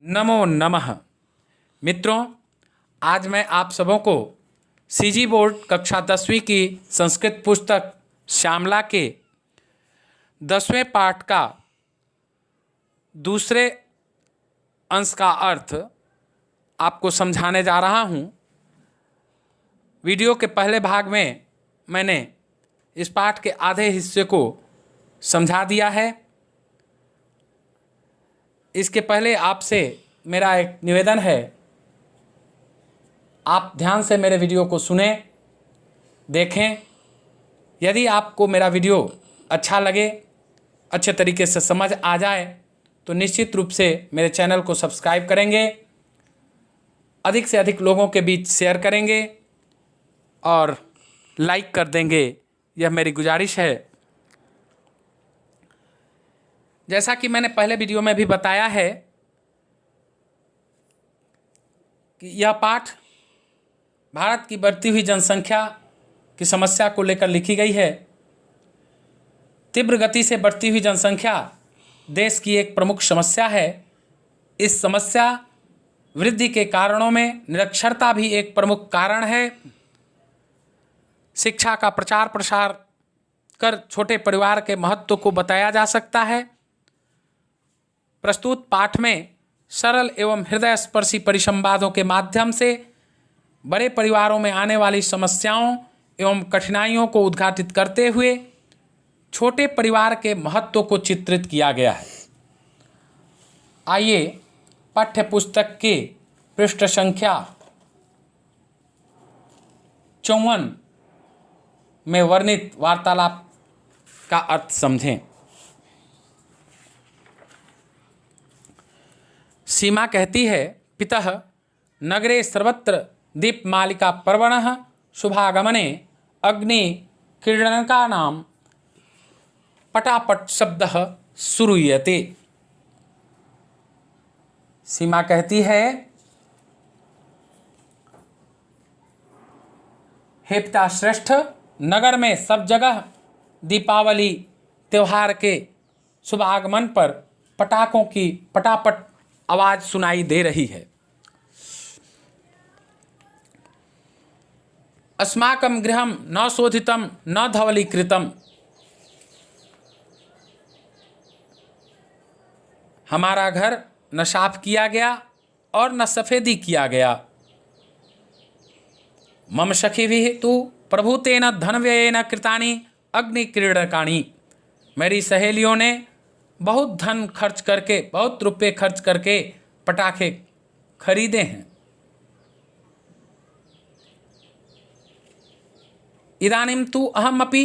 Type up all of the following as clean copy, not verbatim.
नमो नमः। मित्रों, आज मैं आप सबों को सीजी बोर्ड कक्षा 10वीं की संस्कृत पुस्तक श्यामला के 10वें पाठ का दूसरे अंश का अर्थ आपको समझाने जा रहा हूँ। वीडियो के पहले भाग में मैंने इस पाठ के आधे हिस्से को समझा दिया है। इसके पहले आपसे मेरा एक निवेदन है, आप ध्यान से मेरे वीडियो को सुने, देखें। यदि आपको मेरा वीडियो अच्छा लगे, अच्छे तरीके से समझ आ जाए तो निश्चित रूप से मेरे चैनल को सब्सक्राइब करेंगे, अधिक से अधिक लोगों के बीच शेयर करेंगे और लाइक कर देंगे। यह मेरी गुजारिश है। जैसा कि मैंने पहले वीडियो में भी बताया है कि यह पाठ भारत की बढ़ती हुई जनसंख्या की समस्या को लेकर लिखी गई है। तीव्र गति से बढ़ती हुई जनसंख्या देश की एक प्रमुख समस्या है। इस समस्या वृद्धि के कारणों में निरक्षरता भी एक प्रमुख कारण है। शिक्षा का प्रचार प्रसार कर छोटे परिवार के महत्व को बताया जा सकता है। प्रस्तुत पाठ में सरल एवं हृदय स्पर्शी परिसंवादों के माध्यम से बड़े परिवारों में आने वाली समस्याओं एवं कठिनाइयों को उद्घाटित करते हुए छोटे परिवार के महत्व को चित्रित किया गया है। आइए पाठ्य पुस्तक के पृष्ठ संख्या 54 में वर्णित वार्तालाप का अर्थ समझें। सीमा कहती है, पितः नगरे सर्वत्र दीपमालिका पर्वणः शुभागमने अग्नि क्रीडनकानां पटापट शब्दः श्रूयते। सीमा कहती है, हे पिता श्रेष्ठ, नगर में सब जगह दीपावली त्योहार के शुभ आगमन पर पटाखों की पटापट आवाज सुनाई दे रही है। अस्माकं गृहं न शोधितं न धवलीकृतं। हमारा घर न साफ किया गया और न सफेदी किया गया। मम सखीभिः तु प्रभूतेन धनव्ययेन कृतानि अग्निक्रीडनकानि। मेरी सहेलियों ने बहुत धन खर्च करके, बहुत रुपए खर्च करके पटाखे खरीदे हैं। इदानीं तु अहमपि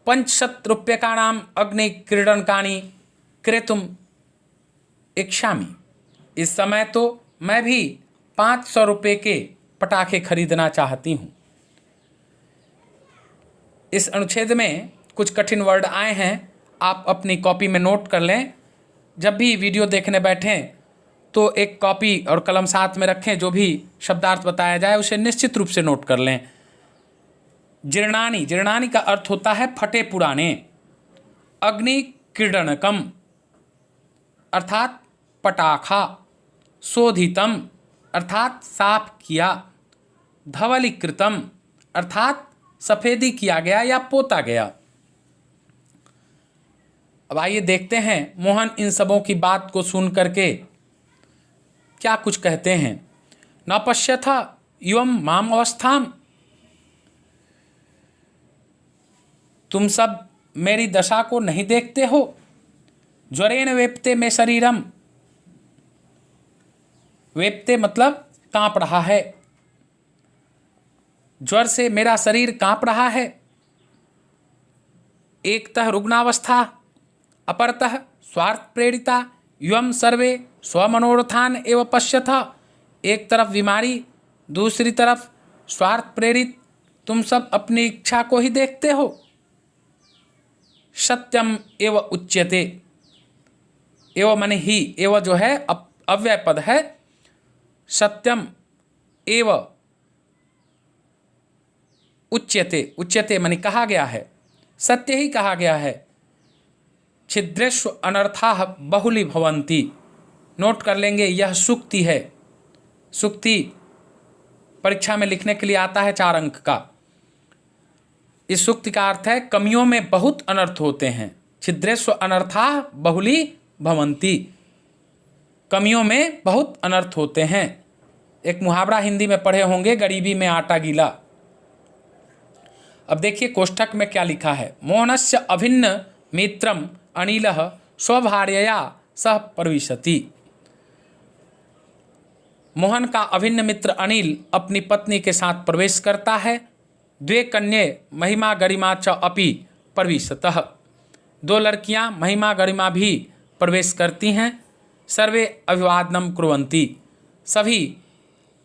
500 रूप्यकाणां अग्निक्रीडनकानि क्रेतुम् इच्छामि। इस समय तो मैं भी 500 रुपये के पटाखे खरीदना चाहती हूँ। इस अनुच्छेद में कुछ कठिन वर्ड आए हैं, आप अपनी कॉपी में नोट कर लें। जब भी वीडियो देखने बैठें तो एक कॉपी और कलम साथ में रखें। जो भी शब्दार्थ बताया जाए उसे निश्चित रूप से नोट कर लें। जीर्णानि, जीर्णानि का अर्थ होता है फटे पुराने। अग्नि क्रीडनकम अर्थात पटाखा। शोधितम अर्थात साफ किया। धवलीकृतम अर्थात सफेदी किया गया या पोता गया। अब आइए देखते हैं मोहन इन सबों की बात को सुन करके क्या कुछ कहते हैं। न पश्यथ युवम माम अवस्थाम। तुम सब मेरी दशा को नहीं देखते हो। ज्वरेण वेप्ते में शरीरम। वेप्ते मतलब कांप रहा है। ज्वर से मेरा शरीर कांप रहा है। एकतः रुग्णावस्था अपरतः स्वार्थ प्रेरिता युवम सर्वे स्वमनोरथान एवं पश्यथ। एक तरफ बीमारी, दूसरी तरफ स्वार्थ प्रेरित, तुम सब अपनी इच्छा को ही देखते हो। सत्यम एव उच्यते। एवं माने ही, एवं जो है अव्यय पद है। सत्यम एव उच्यते, उच्यते माने कहा गया है, सत्य ही कहा गया है। छिद्रेषु अनर्थाः बहुली भवन्ति। नोट कर लेंगे, यह सूक्ति है। सूक्ति परीक्षा में लिखने के लिए आता है 4 अंक का। इस सूक्ति का अर्थ है कमियों में बहुत अनर्थ होते हैं। छिद्रेषु अनर्था बहुली भवंती। कमियों में बहुत अनर्थ होते हैं। एक मुहावरा हिंदी में पढ़े होंगे, गरीबी में आटा गीला। अब देखिए कोष्ठक में क्या लिखा है। मोहनस्य अभिन्न मित्रम अनिलः स्वभार्यया सह प्रविशति। मोहन का अभिन्न मित्र अनिल अपनी पत्नी के साथ प्रवेश करता है। द्वे कन्ये महिमा गरिमा च अपि प्रविशतः। 2 लड़कियां महिमा गरिमा भी प्रवेश करती हैं। सर्वे अभिवादनम कुर्वन्ति। सभी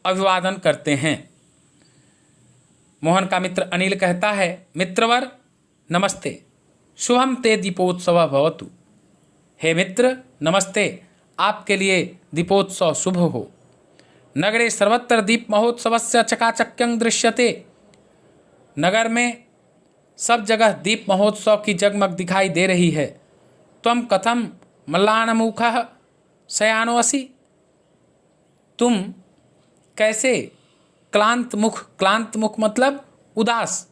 अभिवादन करते हैं। मोहन का मित्र अनिल कहता है, मित्रवर नमस्ते, शुभम ते दीपोत्सव भवतु। हे मित्र नमस्ते, आपके लिए दीपोत्सव शुभ हो। नगरे सर्वत्र दीप महोत्सवस्य चकाचक्यं दृश्यते। नगर में सब जगह दीप महोत्सव की जगमग दिखाई दे रही है। त्वं कथम मल्लानमुखः शयानोऽसि। तुम कैसे क्लांत मुख मतलब उदास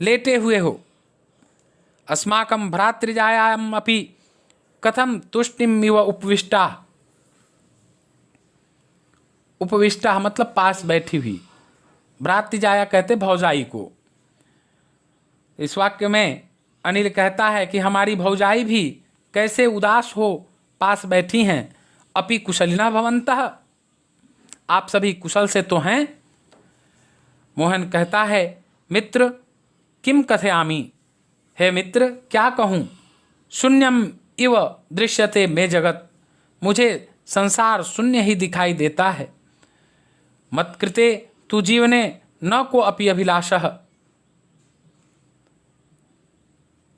लेटे हुए हो। अस्माकं भ्रातृजायाम् अपि कथम तुष्टिमिव उपविष्टा। उपविष्टा मतलब पास बैठी हुई। भ्रातृजाया कहते भौजाई को। इस वाक्य में अनिल कहता है कि हमारी भौजाई भी कैसे उदास हो पास बैठी हैं। अपि कुशलिना भवन्तः। आप सभी कुशल से तो हैं। मोहन कहता है, मित्र किम कथयामि। हे मित्र क्या कहूँ। शून्यम इव दृश्यते मे जगत। मुझे संसार शून्य ही दिखाई देता है। मत्कृते तु जीवने न को अपि अभिलाषः।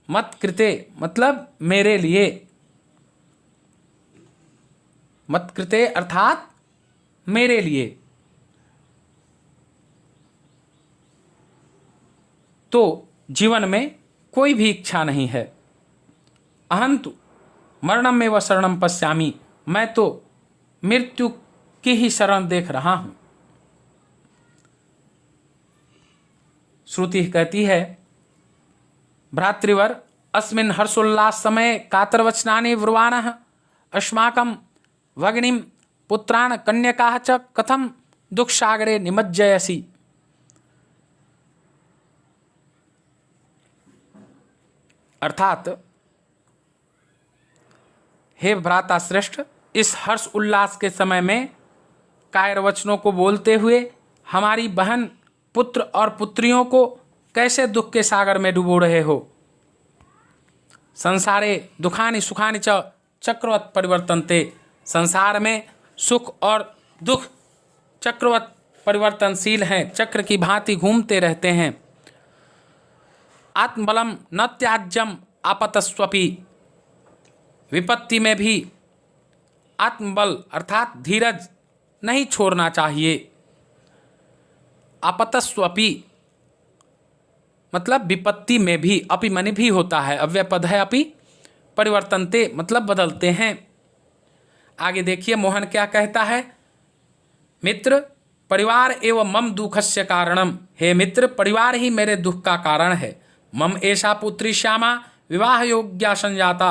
मत्कृते मतलब मेरे लिए। मत्कृते अर्थात मेरे लिए। तो जीवन में कोई भी इच्छा नहीं है। अहंतु मरणमेव शरणम पश्यामि। मैं तो मृत्यु की ही शरण देख रहा हूं। श्रुति कहती है, भ्रातृवर अस्मिन् हर्षोल्लास समय कातरवचनानि ब्रुवाणः अस्माकं भगिनीं पुत्रान् कन्यकाः च कथम दुःखसागरे निमज्जयसि। अर्थात हे भ्राता श्रेष्ठ, इस हर्ष उल्लास के समय में कायर वचनों को बोलते हुए हमारी बहन पुत्र और पुत्रियों को कैसे दुख के सागर में डुबो रहे हो। संसारे दुखानि सुखानि च चक्रवत परिवर्तनते। संसार में सुख और दुख चक्रवत परिवर्तनशील हैं, चक्र की भांति घूमते रहते हैं। आत्मबलम न त्याज्यम आपतस्वपि। विपत्ति में भी आत्मबल अर्थात धीरज नहीं छोड़ना चाहिए। आपतस्वपि मतलब विपत्ति में भी, अपि मनि भी होता है, अव्यय पद है अपि। परिवर्तनते मतलब बदलते हैं। आगे देखिए मोहन क्या कहता है। मित्र परिवार एवं मम दुखस्य कारणम। हे मित्र परिवार ही मेरे दुख का कारण है। मम ऐसा पुत्री श्यामा विवाह योग्या संजाता।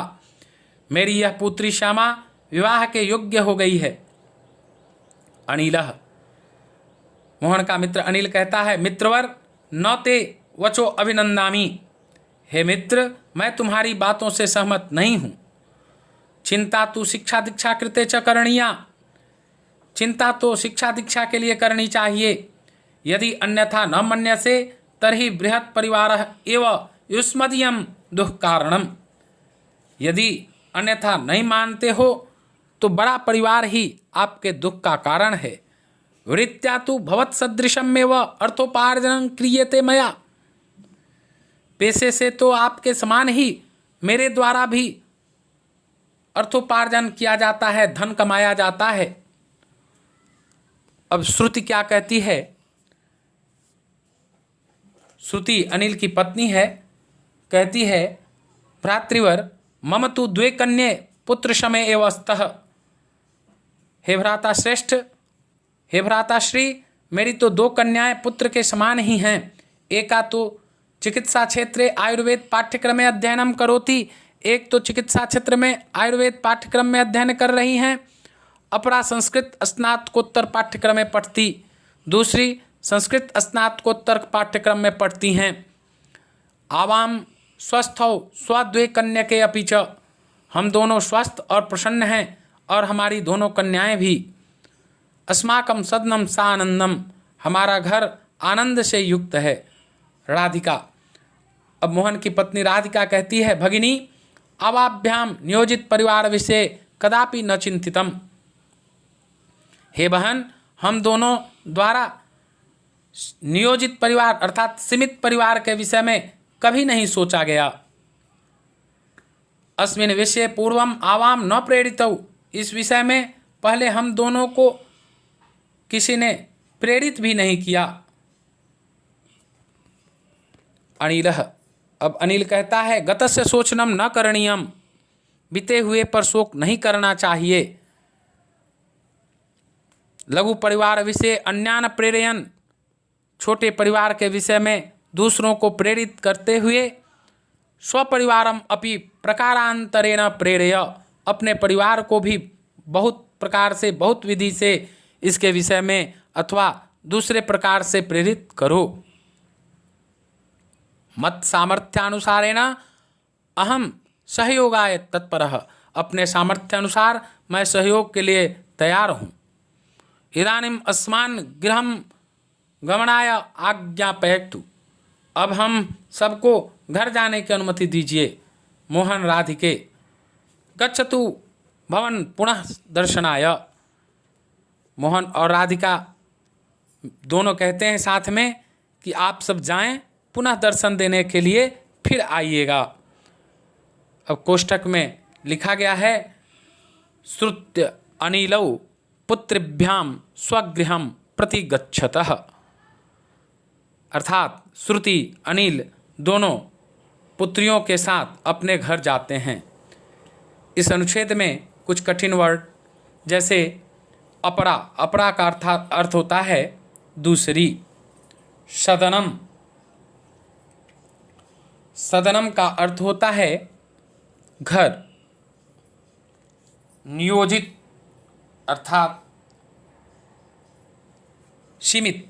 मेरी यह पुत्री श्यामा विवाह के योग्य हो गई है। अनिलः मोहन का मित्र अनिल कहता है, मित्रवर न ते वचो अभिनंदामि। हे मित्र मैं तुम्हारी बातों से सहमत नहीं हूँ। चिंता तो शिक्षा दीक्षा कृते च करणीया। चिंता तो शिक्षा दीक्षा के लिए करनी चाहिए। यदि अन्यथा न मन्यसे तर्हि बृहत् परिवारः एव युष्मदीयं दुःख कारणम। यदि अन्यथा नहीं मानते हो तो बड़ा परिवार ही आपके दुख का कारण है। वृत्त्या तु भवत्सदृशमेव अर्थोपार्जनं क्रियते मया। पैसे से तो आपके समान ही मेरे द्वारा भी अर्थोपार्जन किया जाता है, धन कमाया जाता है। अब श्रुति क्या कहती है। श्रुति अनिल की पत्नी है, कहती है, भ्रातृवर मम तु द्वे कन्ये पुत्र शमे एव स्तः। हे भ्राता श्रेष्ठ, हे भ्राताश्री, मेरी तो 2 कन्याएं पुत्र के समान ही हैं। एका तो चिकित्सा क्षेत्रे आयुर्वेद पाठ्यक्रमे अध्ययनम करोति, एक तो चिकित्सा क्षेत्र में आयुर्वेद पाठ्यक्रम में अध्ययन कर रही हैं। अपरा संस्कृत स्नातकोत्तर पाठ्यक्रम में पढ़ती, दूसरी संस्कृत स्नातकोत्तर पाठ्यक्रम में पढ़ती हैं। आवाम स्वस्थौ स्वद्वे कन्यके अपि च, हम दोनों स्वस्थ और प्रसन्न हैं और हमारी दोनों कन्याएं भी। अस्माकं सदनम सानंदम, हमारा घर आनंद से युक्त है। राधिका, अब मोहन की पत्नी राधिका कहती है, भगिनी अवाभ्याम नियोजित परिवार विषय कदापि न चिंतितम। हे बहन, हम दोनों द्वारा नियोजित परिवार अर्थात सीमित परिवार के विषय में कभी नहीं सोचा गया। अस्मिन् विषये पूर्वम आवाम न प्रेरितौ, इस विषय में पहले हम दोनों को किसी ने प्रेरित भी नहीं किया। अनिलः, अब अनिल कहता है, गतस्य शोचनम न करणीयम, बीते हुए पर शोक नहीं करना चाहिए। लघु परिवार विषय अन्यान प्रेरयन, छोटे परिवार के विषय में दूसरों को प्रेरित करते हुए स्वपरिवारम अपि प्रकारांतरेण प्रेरय, अपने परिवार को भी बहुत प्रकार से बहुत विधि से इसके विषय में अथवा दूसरे प्रकार से प्रेरित करो। मत सामर्थ्यानुसारेण अहम सहयोगाय तत्परः, अपने सामर्थ्य अनुसार मैं सहयोग के लिए तैयार हूँ। इदानीम अस्मान् गृहं गमनाय आज्ञापयतु, अब हम सबको घर जाने की अनुमति दीजिए। मोहन राधिके, गच्छतु भवन पुनः दर्शनाय। मोहन और राधिका दोनों कहते हैं साथ में कि आप सब जाएं, पुनः दर्शन देने के लिए फिर आइएगा। अब कोष्ठक में लिखा गया है, श्रुत्य अनिलौ पुत्रिभ्याम स्वगृहम प्रति गच्छतः, अर्थात श्रुति अनिल दोनों पुत्रियों के साथ अपने घर जाते हैं। इस अनुच्छेद में कुछ कठिन वर्ड जैसे अपरा, अपरा का अर्थ होता है दूसरी। सदनम, सदनम का अर्थ होता है घर। नियोजित अर्थात सीमित।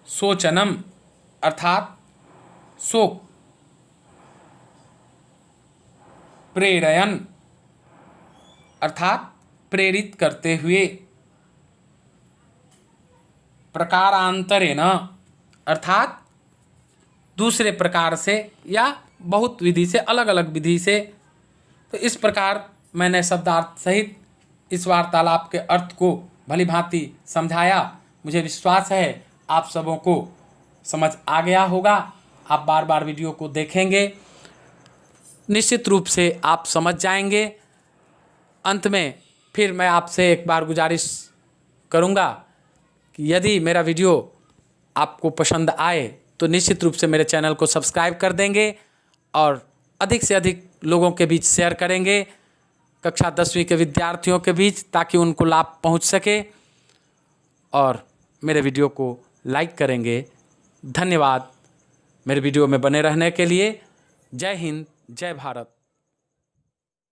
शोचनम अर्थात शोक। प्रेरयन अर्थात प्रेरित करते हुए। प्रकारांतरेण अर्थात दूसरे प्रकार से या बहुत विधि से, अलग अलग विधि से। तो इस प्रकार मैंने शब्दार्थ सहित इस वार्तालाप के अर्थ को भली भांति समझाया। मुझे विश्वास है आप सबों को समझ आ गया होगा। आप बार बार वीडियो को देखेंगे, निश्चित रूप से आप समझ जाएंगे। अंत में फिर मैं आपसे एक बार गुजारिश करूंगा कि यदि मेरा वीडियो आपको पसंद आए तो निश्चित रूप से मेरे चैनल को सब्सक्राइब कर देंगे और अधिक से अधिक लोगों के बीच शेयर करेंगे, कक्षा 10वीं के विद्यार्थियों के बीच, ताकि उनको लाभ पहुंच सके। और मेरे वीडियो को लाइक करेंगे। धन्यवाद मेरे वीडियो में बने रहने के लिए। जय हिंद, जय भारत।